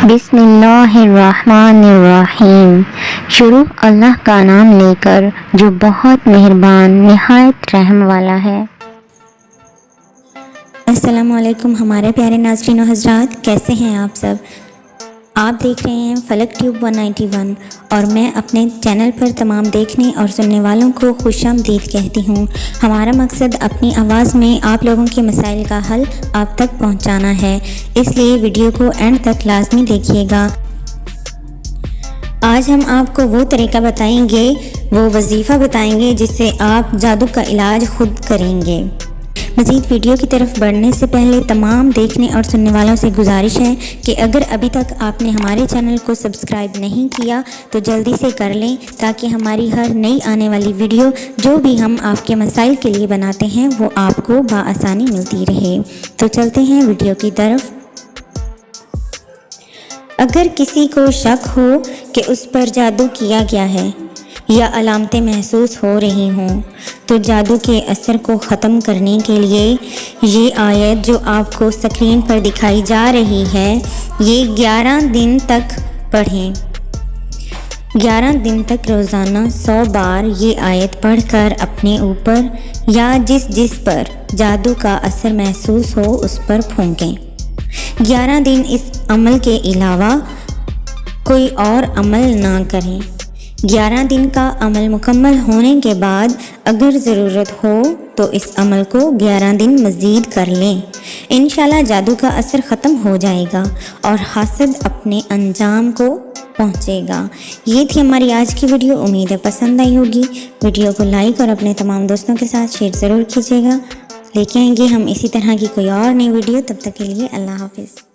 بسم اللہ الرحمن الرحیم۔ شروع اللہ کا نام لے کر جو بہت مہربان نہایت رحم والا ہے۔ السلام علیکم ہمارے پیارے ناظرین و حضرات، کیسے ہیں آپ سب؟ آپ دیکھ رہے ہیں فلک ٹیوب 191 اور میں اپنے چینل پر تمام دیکھنے اور سننے والوں کو خوش آمدید کہتی ہوں۔ ہمارا مقصد اپنی آواز میں آپ لوگوں کے مسائل کا حل آپ تک پہنچانا ہے، اس لیے ویڈیو کو اینڈ تک لازمی دیکھیے گا۔ آج ہم آپ کو وہ طریقہ بتائیں گے، وہ وظیفہ بتائیں گے جس سے آپ جادو کا علاج خود کریں گے۔ مزید ویڈیو کی طرف بڑھنے سے پہلے تمام دیکھنے اور سننے والوں سے گزارش ہے کہ اگر ابھی تک آپ نے ہمارے چینل کو سبسکرائب نہیں کیا تو جلدی سے کر لیں، تاکہ ہماری ہر نئی آنے والی ویڈیو جو بھی ہم آپ کے مسائل کے لیے بناتے ہیں وہ آپ کو بآسانی ملتی رہے۔ تو چلتے ہیں ویڈیو کی طرف۔ اگر کسی کو شک ہو کہ اس پر جادو کیا گیا ہے یا علامتیں محسوس ہو رہی ہوں، تو جادو کے اثر کو ختم کرنے کے لیے یہ آیت جو آپ کو اسکرین پر دکھائی جا رہی ہے، یہ 11 دن تک پڑھیں۔ 11 دن تک روزانہ 100 بار یہ آیت پڑھ کر اپنے اوپر یا جس پر جادو کا اثر محسوس ہو اس پر پھونکیں۔ 11 دن اس عمل کے علاوہ کوئی اور عمل نہ کریں۔ 11 دن کا عمل مکمل ہونے کے بعد اگر ضرورت ہو تو اس عمل کو 11 دن مزید کر لیں۔ انشاءاللہ جادو کا اثر ختم ہو جائے گا اور حاسد اپنے انجام کو پہنچے گا۔ یہ تھی ہماری آج کی ویڈیو، امید ہے پسند آئی ہوگی۔ ویڈیو کو لائک اور اپنے تمام دوستوں کے ساتھ شیئر ضرور کیجیے گا۔ لے کے آئیں گے ہم اسی طرح کی کوئی اور نئی ویڈیو، تب تک کے لیے اللہ حافظ۔